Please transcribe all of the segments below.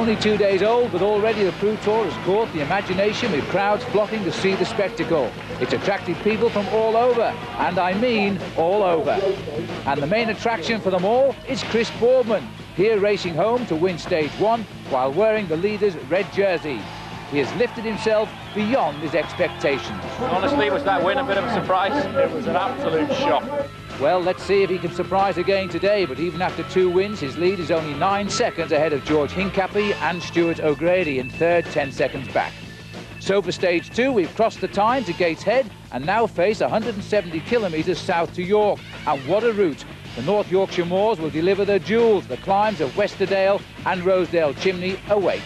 Only 2 days old, but already the Prutour has caught the imagination with crowds flocking to see the spectacle. It's attracted people from all over, and I mean all over. And the main attraction for them all is Chris Boardman, here racing home to win stage 1 while wearing the leader's red jersey. He has lifted himself beyond his expectations. Honestly, was that win a bit of a surprise? It was an absolute shock. Well, let's see if he can surprise again today, but even after 2 wins, his lead is only 9 seconds ahead of George Hincapie and Stuart O'Grady in third, 10 seconds back. So for stage 2, we've crossed the Tyne to Gateshead and now face 170 kilometres south to York. And what a route! The North Yorkshire Moors will deliver their jewels. The climbs of Westerdale and Rosedale Chimney await.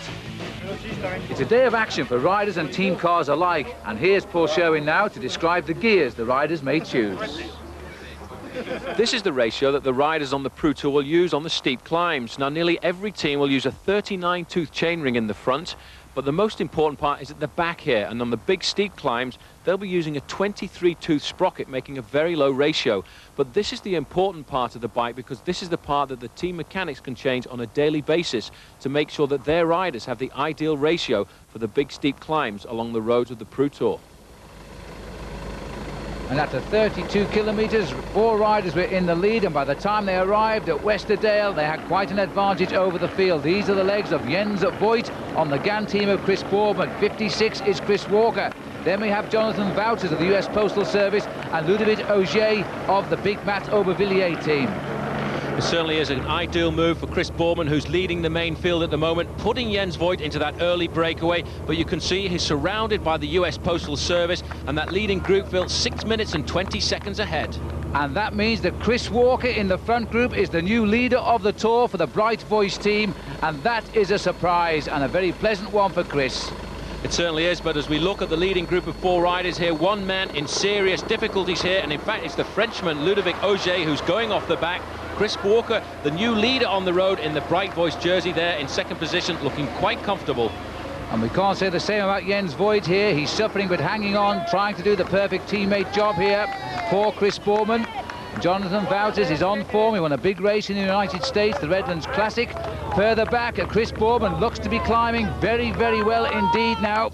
It's a day of action for riders and team cars alike, and here's Paul Sherwin now to describe the gears the riders may choose. This is the ratio that the riders on the Prutour will use on the steep climbs. Now, nearly every team will use a 39-tooth chainring in the front, but the most important part is at the back here, and on the big steep climbs, they'll be using a 23-tooth sprocket, making a very low ratio. But this is the important part of the bike, because this is the part that the team mechanics can change on a daily basis to make sure that their riders have the ideal ratio for the big steep climbs along the roads of the Prutour. And after 32 kilometres, 4 riders were in the lead, and by the time they arrived at Westerdale, they had quite an advantage over the field. These are the legs of Jens Voigt on the GAN team of Chris Boardman. 56 is Chris Walker. Then we have Jonathan Wouters of the US Postal Service and Ludovic Auger of the Big Mat Aubervilliers team. It certainly is an ideal move for Chris Boardman, who's leading the main field at the moment, putting Jens Voigt into that early breakaway. But you can see he's surrounded by the US Postal Service, and that leading group felt 6 minutes and 20 seconds ahead. And that means that Chris Walker in the front group is the new leader of the Tour for the Bright Voice team, and that is a surprise and a very pleasant one for Chris. It certainly is, but as we look at the leading group of 4 riders here, one man in serious difficulties here, and in fact it's the Frenchman Ludovic Auger who's going off the back. Chris Walker, the new leader on the road in the Bright Voice jersey there in second position, looking quite comfortable. And we can't say the same about Jens Voigt here. He's suffering but hanging on, trying to do the perfect teammate job here for Chris Boardman. Jonathan Wouters is on form. He won a big race in the United States, the Redlands Classic. Further back, Chris Boardman looks to be climbing very, very well indeed now.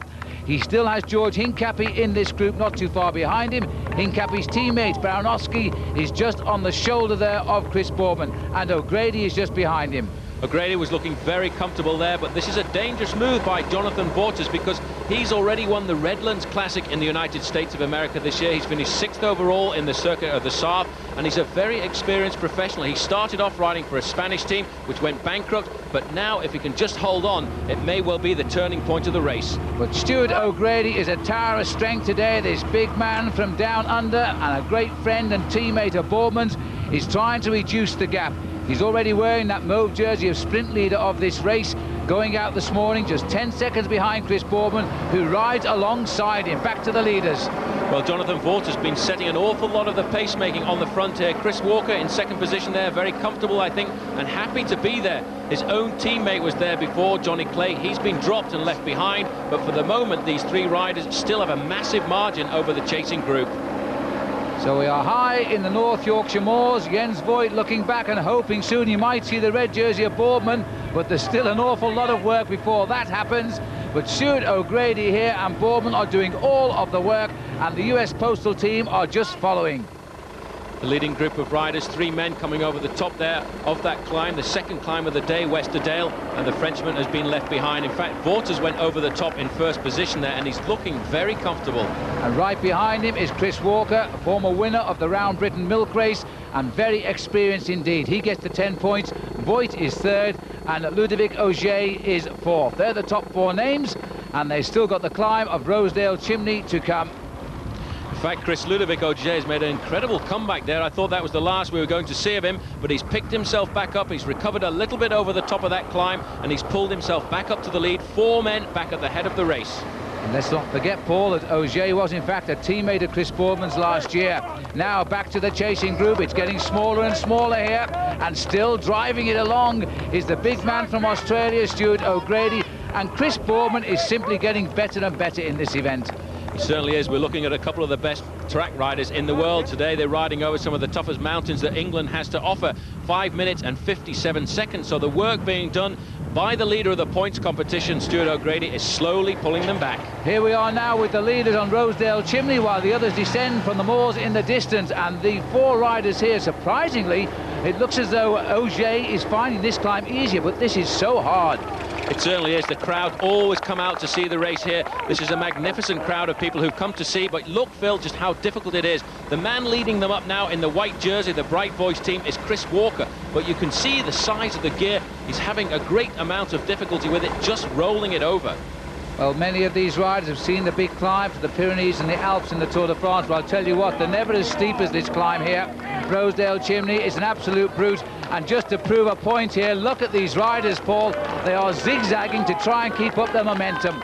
He still has George Hincapie in this group, not too far behind him. Hincapie's teammate, Baranowski, is just on the shoulder there of Chris Boardman, and O'Grady is just behind him. O'Grady was looking very comfortable there, but this is a dangerous move by Jonathan Wouters, because he's already won the Redlands Classic in the United States of America this year. He's finished 6th overall in the circuit of the Sarthe, and he's a very experienced professional. He started off riding for a Spanish team, which went bankrupt, but now if he can just hold on, it may well be the turning point of the race. But Stuart O'Grady is a tower of strength today. This big man from down under, and a great friend and teammate of Boardman's, is trying to reduce the gap. He's already wearing that mauve jersey of sprint leader of this race, going out this morning just 10 seconds behind Chris Boardman, who rides alongside him. Back to the leaders. Well, Jonathan Voigt has been setting an awful lot of the pacemaking on the front here. Chris Walker in second position there, very comfortable, I think, and happy to be there. His own teammate was there before, Johnny Clay. He's been dropped and left behind, but for the moment, these 3 riders still have a massive margin over the chasing group. So we are high in the North Yorkshire Moors. Jens Voigt looking back and hoping soon you might see the red jersey of Boardman, but there's still an awful lot of work before that happens. But Stuart O'Grady here and Boardman are doing all of the work, and the US Postal team are just following. The leading group of riders, 3 men coming over the top there of that climb, the second climb of the day, Westerdale, and the Frenchman has been left behind. In fact, Wouters went over the top in first position there, and he's looking very comfortable. And right behind him is Chris Walker, a former winner of the Round Britain Milk Race, and very experienced indeed. He gets the 10 points. Voigt is third, and Ludovic Auger is fourth. They're the top 4 names, and they've still got the climb of Rosedale Chimney to come. In fact, Ludovic Auger has made an incredible comeback there. I thought that was the last we were going to see of him, but he's picked himself back up. He's recovered a little bit over the top of that climb, and he's pulled himself back up to the lead. 4 men back at the head of the race. And let's not forget, Paul, that Auger was in fact a teammate of Chris Boardman's last year. Now back to the chasing group. It's getting smaller and smaller here, and still driving it along is the big man from Australia, Stuart O'Grady, and Chris Boardman is simply getting better and better in this event. It certainly is. We're looking at a couple of the best track riders in the world today. They're riding over some of the toughest mountains that England has to offer. 5 minutes and 57 seconds. So the work being done by the leader of the points competition, Stuart O'Grady, is slowly pulling them back. Here we are now with the leaders on Rosedale Chimney while the others descend from the moors in the distance. And the 4 riders here, surprisingly, it looks as though Auger is finding this climb easier, but this is so hard. It certainly is. The crowd always come out to see the race here. This is a magnificent crowd of people who've come to see, but look, Phil, just how difficult it is. The man leading them up now in the white jersey, the Bright Boys team, is Chris Walker, but you can see the size of the gear. He's having a great amount of difficulty with it, just rolling it over. Well, many of these riders have seen the big climb for the Pyrenees and the Alps in the Tour de France, but I'll tell you what, they're never as steep as this climb here. Rosedale Chimney is an absolute brute, and just to prove a point here, look at these riders, Paul. They are zigzagging to try and keep up their momentum.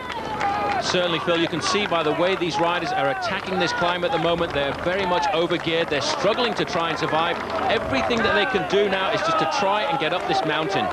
Certainly, Phil, you can see by the way these riders are attacking this climb at the moment, they're very much overgeared. They're struggling to try and survive. Everything that they can do now is just to try and get up this mountain.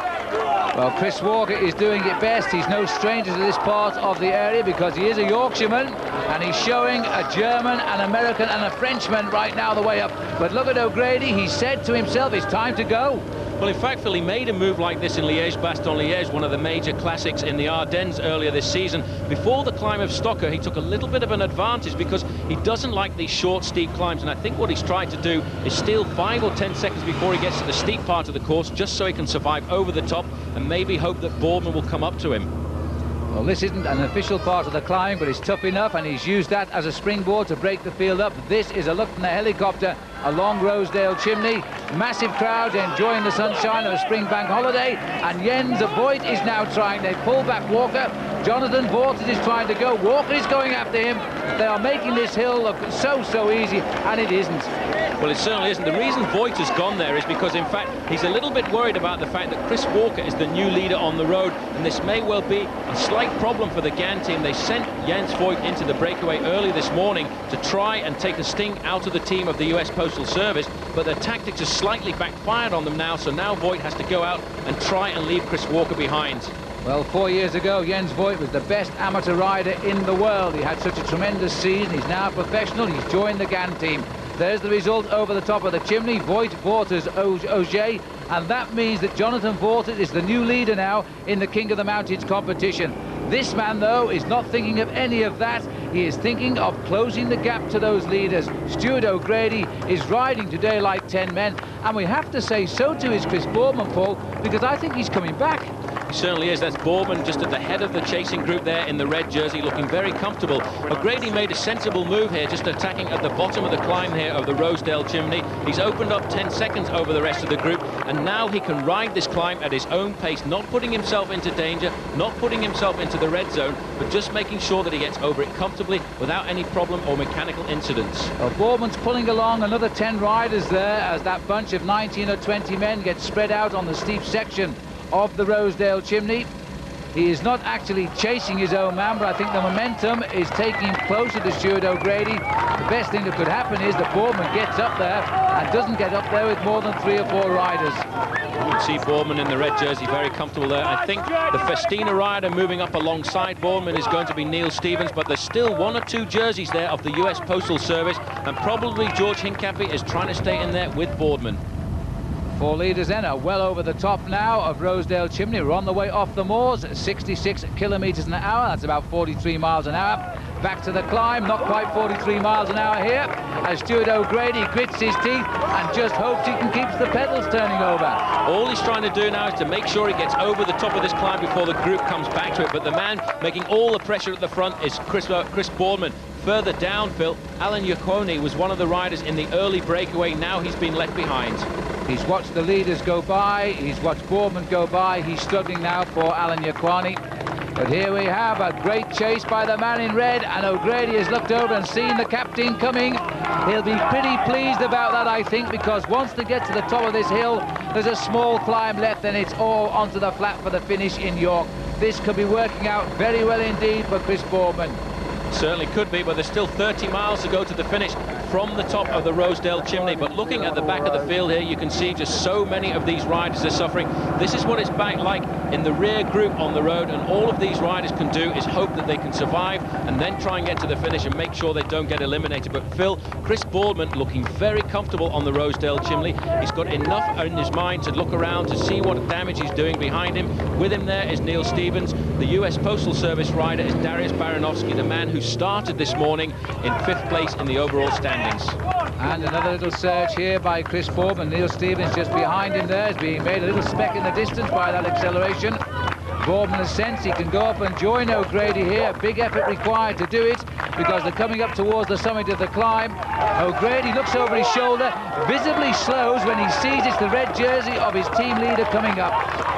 Well, Chris Walker is doing it best. He's no stranger to this part of the area because he is a Yorkshireman, and he's showing a German, an American and a Frenchman right now the way up. But look at O'Grady. He said to himself, it's time to go. Well, in fact, Phil, he made a move like this in Liège-Bastogne-Liège, one of the major classics in the Ardennes earlier this season. Before the climb of Stocker, he took a little bit of an advantage because he doesn't like these short, steep climbs. And I think what he's tried to do is steal 5 or 10 seconds before he gets to the steep part of the course, just so he can survive over the top and maybe hope that Boardman will come up to him. Well, this isn't an official part of the climb, but it's tough enough, and he's used that as a springboard to break the field up. This is a look from the helicopter along Rosedale Chimney. Massive crowd enjoying the sunshine of a spring bank holiday, and Jens Voigt is now trying. They pull back Walker. Jonathan Vaughters is trying to go. Walker is going after him. They are making this hill look so easy, and it isn't. Well, it certainly isn't. The reason Voigt has gone there is because, in fact, he's a little bit worried about the fact that Chris Walker is the new leader on the road, and this may well be a slight problem for the GAN team. They sent Jens Voigt into the breakaway early this morning to try and take the sting out of the team of the US Postal Service, but their tactics have slightly backfired on them now, so now Voigt has to go out and try and leave Chris Walker behind. Well, 4 years ago, Jens Voigt was the best amateur rider in the world. He had such a tremendous season. He's now a professional. He's joined the GAN team. There's the result over the top of the chimney. Voigt, Vaughters, Auger, and that means that Jonathan Vaughters is the new leader now in the King of the Mountains competition. This man, though, is not thinking of any of that. He is thinking of closing the gap to those leaders. Stuart O'Grady is riding today like 10 men, and we have to say so too is Chris Boardman, Paul, because I think he's coming back. He certainly is. That's Boardman just at the head of the chasing group there in the red jersey, looking very comfortable. O'Grady made a sensible move here, just attacking at the bottom of the climb here of the Rosedale Chimney. He's opened up 10 seconds over the rest of the group, and now he can ride this climb at his own pace, not putting himself into danger, not putting himself into the red zone, but just making sure that he gets over it comfortably without any problem or mechanical incidents. Well, Boardman's pulling along another 10 riders there as that bunch of 19 or 20 men gets spread out on the steep section of the Rosedale Chimney. He is not actually chasing his own man, but I think the momentum is taking him closer to Stuart O'Grady. The best thing that could happen is that Boardman gets up there and doesn't get up there with more than 3 or 4 riders. You can see Boardman in the red jersey, very comfortable there. I think the Festina rider moving up alongside Boardman is going to be Neil Stevens, but there's still 1 or 2 jerseys there of the US Postal Service, and probably George Hincapie is trying to stay in there with Boardman. 4 leaders then are well over the top now of Rosedale Chimney. We're on the way off the moors at 66 kilometers an hour. That's about 43 miles an hour. Back to the climb, not quite 43 miles an hour here, as Stuart O'Grady grits his teeth and just hopes he can keep the pedals turning over. All he's trying to do now is to make sure he gets over the top of this climb before the group comes back to it. But the man making all the pressure at the front is Chris Boardman. Further down, Phil, Alan Iaconi was one of the riders in the early breakaway. Now he's been left behind. He's watched the leaders go by. He's watched Boardman go by. He's struggling now for Alan Iaconi. But here we have a great chase by the man in red, and O'Grady has looked over and seen the captain coming. He'll be pretty pleased about that, I think, because once they get to the top of this hill, there's a small climb left, and it's all onto the flat for the finish in York. This could be working out very well indeed for Chris Boardman. Certainly could be, but there's still 30 miles to go to the finish from the top of the Rosedale Chimney. But looking at the back of the field here, you can see just so many of these riders are suffering. This is what it's back like in the rear group on the road, and all of these riders can do is hope that they can survive and then try and get to the finish and make sure they don't get eliminated. But Phil, Chris Boardman looking very comfortable on the Rosedale Chimney. He's got enough in his mind to look around to see what damage he's doing behind him. With him there is Neil Stevens. The US Postal Service rider is Darius Baranowski, the man who started this morning in 5th place in the overall standings. And another little surge here by Chris Boardman. Neil Stevens just behind him there is being made a little speck in the distance by that acceleration. Boardman has sensed he can go up and join O'Grady here. Big effort required to do it because they're coming up towards the summit of the climb. O'Grady looks over his shoulder, visibly slows when he sees it's the red jersey of his team leader coming up.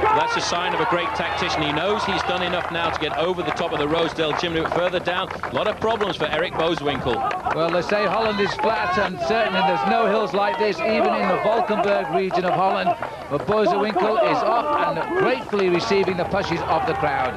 That's a sign of a great tactician. He knows he's done enough now to get over the top of the Rosedale Chimney, but further down, a lot of problems for Eric Boeswinkel. Well, they say Holland is flat, and certainly there's no hills like this, even in the Valkenburg region of Holland. But Boeswinkel is off and gratefully receiving the pushes of the crowd.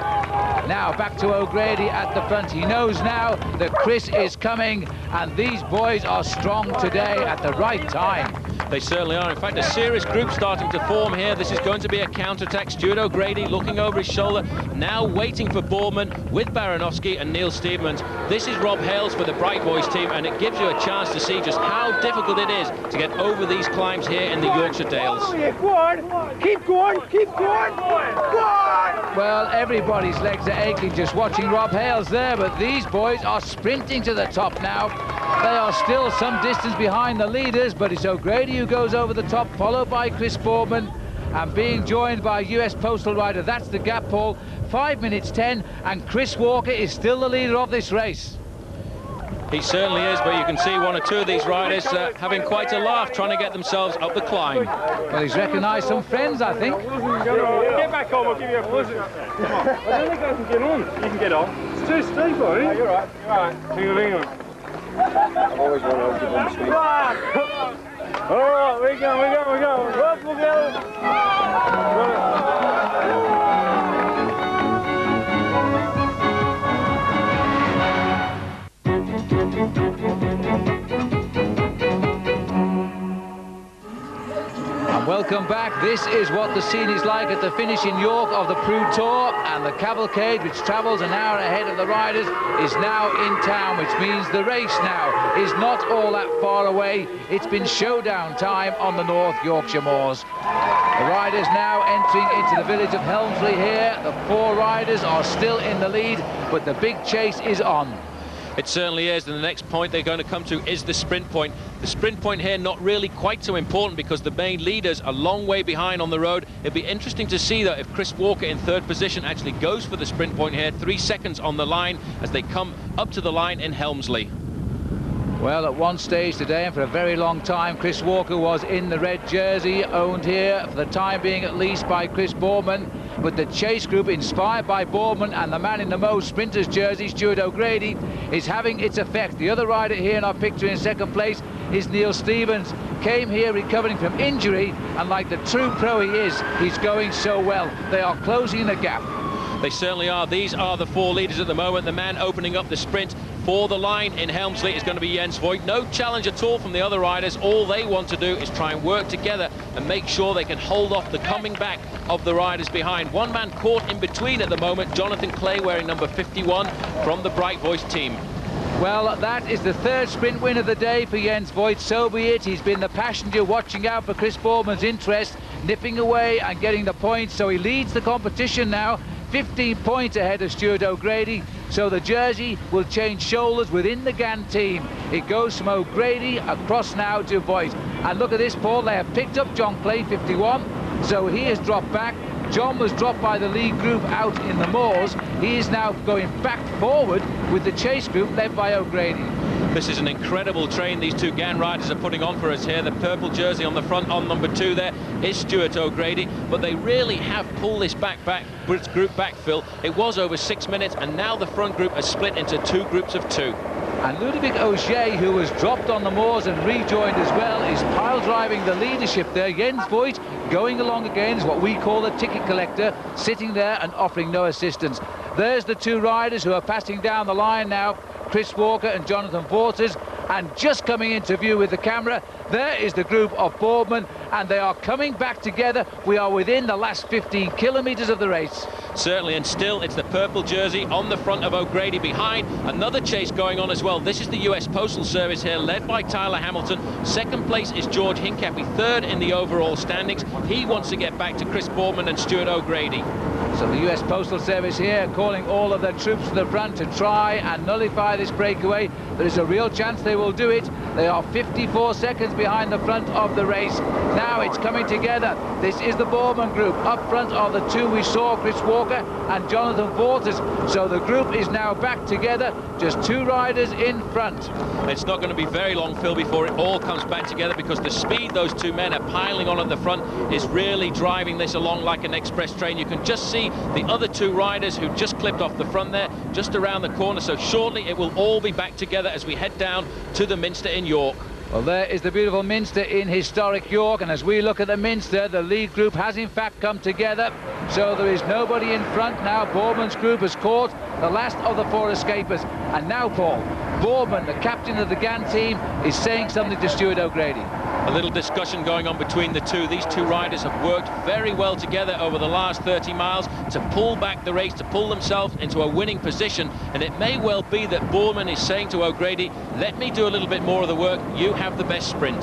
Now back to O'Grady at the front. He knows now that Chris is coming, and these boys are strong today at the right time. They certainly are. In fact, a serious group starting to form here. This is going to be a counter-attack. Stuart O'Grady looking over his shoulder, now waiting for Boardman with Baranowski and Neil Stevens. This is Rob Hales for the Bright Boys team, and it gives you a chance to see just how difficult it is to get over these climbs here in the Yorkshire Dales. Go on, keep going, keep going, go on! Well, everybody's legs are aching just watching Rob Hales there, but these boys are sprinting to the top now. They are still some distance behind the leaders, but it's O'Grady who goes over the top, followed by Chris Boardman, and being joined by US Postal rider. That's the gap, Paul. 5 minutes 10, and Chris Walker is still the leader of this race. He certainly is, but you can see one or two of these riders having quite a laugh trying to get themselves up the climb. Well, he's recognised some friends, I think. Get back on, we'll give you a push. I don't think I can get on. You can get on. It's too steep, I think. You're right, you're right. Hang on. I've always wanted to get on the street. All right, we go. Up, we'll go. Welcome back. This is what the scene is like at the finish in York of the Prutour, and the cavalcade, which travels an hour ahead of the riders, is now in town, which means the race now is not all that far away. It's been showdown time on the North Yorkshire moors. The riders now entering into the village of Helmsley here. The 4 riders are still in the lead, but the big chase is on. It certainly is, and the next point they're going to come to is the sprint point. The sprint point here not really quite so important because the main leaders are a long way behind on the road. It'd be interesting to see, though, if Chris Walker in 3rd position actually goes for the sprint point here. 3 seconds on the line as they come up to the line in Helmsley. Well, at one stage today, and for a very long time, Chris Walker was in the red jersey, owned here for the time being at least by Chris Boardman. But the chase group, inspired by Boardman and the man in the Mo Sprinters jersey, Stuart O'Grady, is having its effect. The other rider here in our picture in 2nd place is Neil Stevens. Came here recovering from injury, and like the true pro he is, he's going so well. They are closing the gap. They certainly are. These are the 4 leaders at the moment. The man opening up the sprint for the line in Helmsley is going to be Jens Voigt. No challenge at all from the other riders. All they want to do is try and work together and make sure they can hold off the coming back of the riders behind. One man caught in between at the moment, Jonathan Clay, wearing number 51 from the Bright Boys team. Well, that is the 3rd sprint win of the day for Jens Voigt. So be it. He's been the passenger watching out for Chris Boardman's interest, nipping away and getting the points. So he leads the competition now, 15 points ahead of Stuart O'Grady. So the jersey will change shoulders within the GAN team. It goes from O'Grady across now to Voigt. And look at this, Paul. They have picked up John Clay, 51. So he has dropped back. John was dropped by the lead group out in the moors. He is now going back forward with the chase group led by O'Grady. This is an incredible train these 2 GAN riders are putting on for us here. The purple jersey on the front on number 2 there is Stuart O'Grady, but they really have pulled this group back, Phil. It was over 6 minutes, and now the front group has split into 2 groups of 2. And Ludovic Auger, who was dropped on the moors and rejoined as well, is pile driving the leadership there. Jens Voigt going along again is what we call a ticket collector, sitting there and offering no assistance. There's the 2 riders who are passing down the line now. Chris Walker and Jonathan Waters. And just coming into view with the camera, there is the group of Boardmen, and they are coming back together. We are within the last 15 kilometres of the race. Certainly, and still it's the purple jersey on the front of O'Grady behind. Another chase going on as well. This is the US Postal Service here, led by Tyler Hamilton. Second place is George Hincapie, third in the overall standings. He wants to get back to Chris Boardman and Stuart O'Grady. So the US Postal Service here calling all of their troops to the front to try and nullify this breakaway. There is a real chance they will do it. They are 54 seconds behind the front of the race. Now it's coming together. This is the Boardman group. Up front are the two we saw, Chris Walker and Jonathan Waters. So the group is now back together, just two riders in front. It's not going to be very long, Phil, before it all comes back together, because the speed those two men are piling on at the front is really driving this along like an express train. You can just see the other two riders who just clipped off the front there, just around the corner. So shortly it will all be back together as we head down to the Minster in York. Well, there is the beautiful Minster in historic York, and as we look at the Minster, the lead group has in fact come together. So there is nobody in front now. Boardman's group has caught the last of the four escapers. And now, Paul, Boardman, the captain of the GAN team, is saying something to Stuart O'Grady. A little discussion going on between the two. These two riders have worked very well together over the last 30 miles to pull back the race, to pull themselves into a winning position. And it may well be that Boardman is saying to O'Grady, let me do a little bit more of the work. You have the best sprint.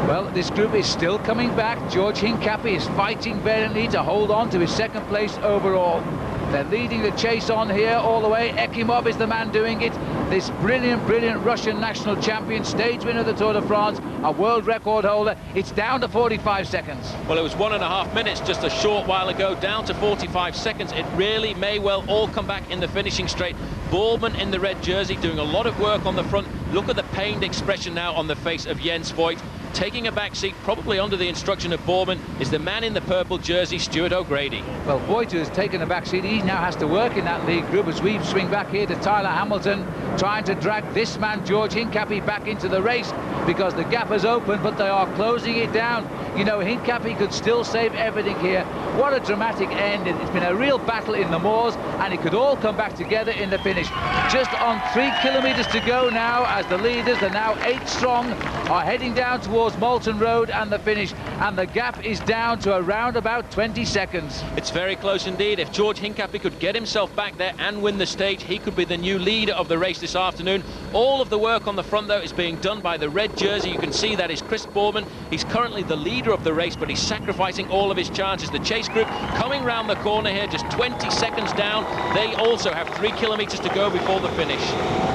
Well, this group is still coming back. George Hincapie is fighting valiantly to hold on to his second place overall. They're leading the chase on here all the way. Ekimov is the man doing it. This brilliant, brilliant Russian national champion, stage winner of the Tour de France, a world record holder. It's down to 45 seconds. Well, it was 1.5 minutes just a short while ago, down to 45 seconds. It really may well all come back in the finishing straight. Boardman in the red jersey doing a lot of work on the front. Look at the pained expression now on the face of Jens Voigt. Taking a back seat, probably under the instruction of Boardman, is the man in the purple jersey, Stuart O'Grady. Well, Voigt has taken a back seat. He now has to work in that lead group as we swing back here to Tyler Hamilton, trying to drag this man, George Hincapie, back into the race, because the gap has opened, but they are closing it down. You know, Hincapie could still save everything here. What a dramatic end. It's been a real battle in the moors, and it could all come back together in the finish. Just on 3 kilometres to go now, as the leaders are now 8 strong, are heading down towards Moulton Road and the finish, and the gap is down to around about 20 seconds. It's very close indeed. If George Hincapie could get himself back there and win the stage, he could be the new leader of the race this afternoon. All of the work on the front, though, is being done by the red jersey. You can see that is Chris Boardman. He's currently the leader of the race, but he's sacrificing all of his chances. The chase group coming round the corner here, just 20 seconds down. They also have 3 kilometres to go before the finish.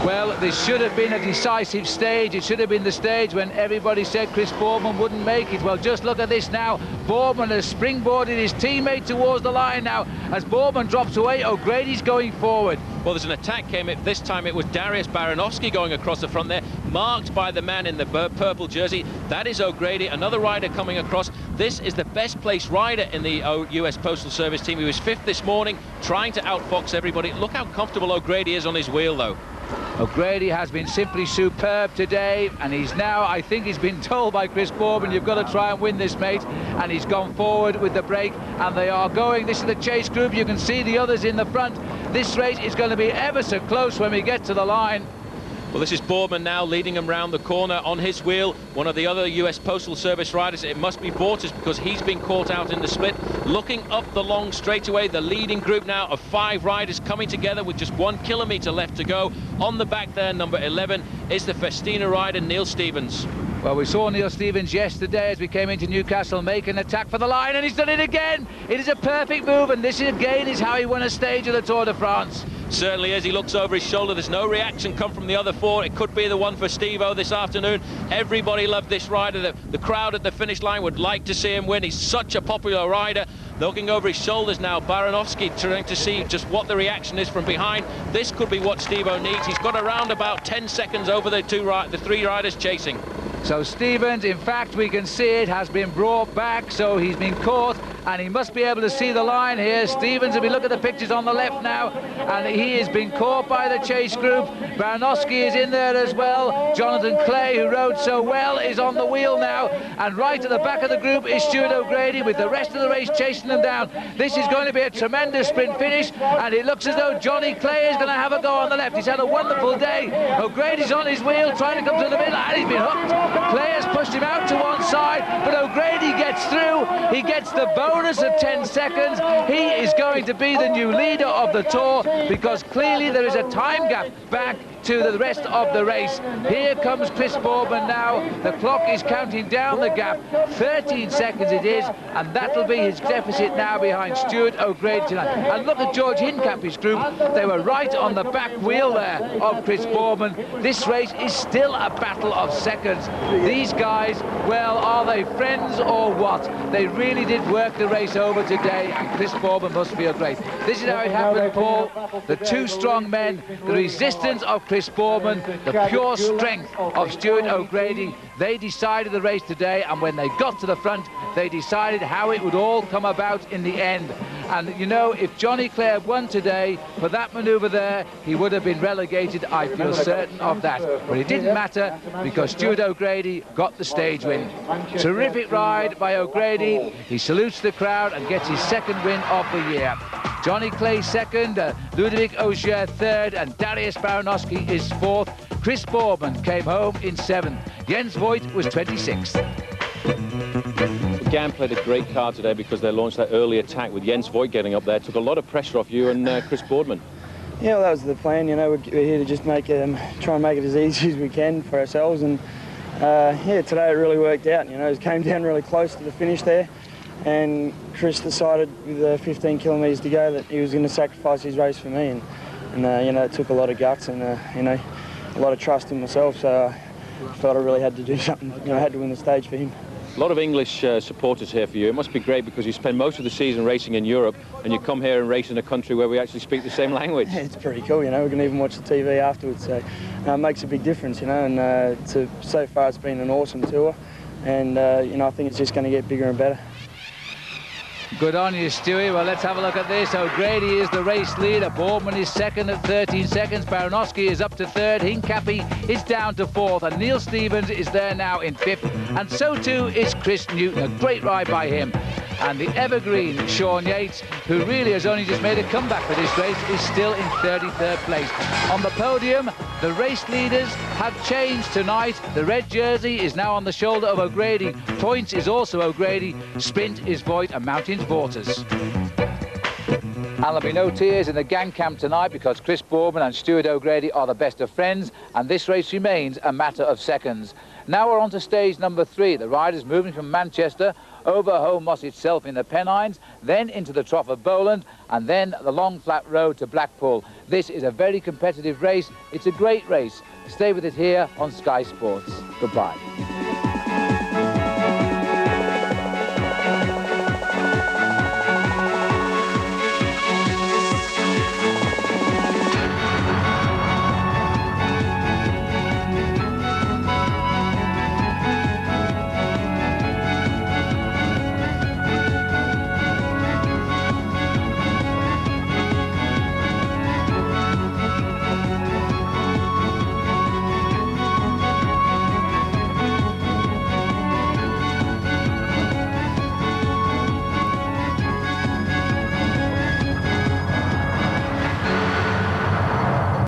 Well, this should have been a decisive stage. It should have been the stage when everybody said Chris Boardman wouldn't make it. Well, just look at this now. Boardman has springboarded his teammate towards the line now. As Boardman drops away, O'Grady's going forward. Well, there's an attack came. This time it was Darius Baranovsky going across the front there, marked by the man in the purple jersey. That is O'Grady, another rider coming across. This is the best placed rider in the US Postal Service team. He was 5th this morning, trying to outfox everybody. Look how comfortable O'Grady is on his wheel, though. O'Grady has been simply superb today, and he's now, I think he's been told by Chris Boardman, you've got to try and win this, mate, and he's gone forward with the break, and they are going. This is the chase group. You can see the others in the front. This race is going to be ever so close when we get to the line. Well, this is Boardman now leading him round the corner on his wheel. One of the other US Postal Service riders, it must be Waters, because he's been caught out in the split. Looking up the long straightaway, the leading group now of 5 riders coming together with just 1 kilometre left to go. On the back there, number 11, is the Festina rider, Neil Stevens. Well, we saw Neil Stevens yesterday as we came into Newcastle make an attack for the line, and he's done it again. It is a perfect move, and this again is how he won a stage of the Tour de France. Certainly, as he looks over his shoulder, there's no reaction come from the other 4. It could be the one for Steve-O this afternoon. Everybody loved this rider. The crowd at the finish line would like to see him win. He's such a popular rider. Looking over his shoulders now, Baranovsky trying to see just what the reaction is from behind. This could be what Steve-O needs. He's got around about 10 seconds over the 3 riders chasing. So Stevens, in fact, we can see it, has been brought back, so he's been caught, and he must be able to see the line here. Stevens, if we look at the pictures on the left now, and he has been caught by the chase group. Baranowski is in there as well. Jonathan Clay, who rode so well, is on the wheel now, and right at the back of the group is Stuart O'Grady, with the rest of the race chasing them down. This is going to be a tremendous sprint finish, and it looks as though Johnny Clay is going to have a go on the left. He's had a wonderful day. O'Grady's on his wheel, trying to come to the middle, and he's been hooked. Clay has pushed him out to one side, but O'Grady gets through. He gets the bonus of 10 seconds. He is going to be the new leader of the Tour, because clearly there is a time gap back to the rest of the race. Here comes Chris Boardman now. The clock is counting down the gap. 13 seconds it is, and that'll be his deficit now behind Stuart O'Grady tonight. And look at George Hincapie's group. They were right on the back wheel there of Chris Boardman. This race is still a battle of seconds. These guys, well, are they friends or what? They really did work the race over today, and Chris Boardman must feel great. This is how it happened, Paul. The two strong men, the resistance of Chris Boardman, the pure strength of Stuart O'Grady. They decided the race today, and when they got to the front, they decided how it would all come about in the end. And you know, if Johnny Clay won today for that manoeuvre there, he would have been relegated. I feel certain of that. But it didn't matter, because Stuart O'Grady got the stage win. Terrific ride by O'Grady. He salutes the crowd and gets his second win of the year. Johnny Clay second, Ludovic Augier third, and Darius Baranowski is fourth. Chris Boardman came home in seventh. Jens Voigt was 26th. GAN played a great card today because they launched that early attack with Jens Voigt getting up there. Took a lot of pressure off you and Chris Boardman. Yeah, well, that was the plan. You know, we're here to just make try and make it as easy as we can for ourselves. And yeah, today it really worked out. You know, it came down really close to the finish there, and Chris decided with 15 kilometres to go that he was going to sacrifice his race for me. And you know, it took a lot of guts and you know, a lot of trust in myself. So I felt I really had to do something. You know, I had to win the stage for him. A lot of English supporters here for you. It must be great because you spend most of the season racing in Europe, and you come here and race in a country where we actually speak the same language. Yeah, it's pretty cool, you know. We can even watch the TV afterwards, so it makes a big difference, you know. And so far it's been an awesome tour, and you know, I think it's just going to get bigger and better. Good on you, Stewie. Well, let's have a look at this. O'Grady is the race leader. Boardman is second at 13 seconds. Baranowski is up to third. Hincapie is down to fourth. And Neil Stevens is there now in fifth. And so too is Chris Newton. A great ride by him. And the evergreen Sean Yates, who really has only just made a comeback for this race, is still in 33rd place. On the podium, the race leaders have changed tonight. The red jersey is now on the shoulder of O'Grady. Points is also O'Grady. Sprint is Voigt, and Mountains Porters. And there'll be no tears in the gang camp tonight, because Chris Boardman and Stuart O'Grady are the best of friends, and this race remains a matter of seconds. Now we're on to stage number 3. The riders moving from Manchester over Home Moss itself in the Pennines, then into the Trough of Bowland, and then the long flat road to Blackpool. This is a very competitive race. It's a great race. Stay with it here on Sky Sports. Goodbye.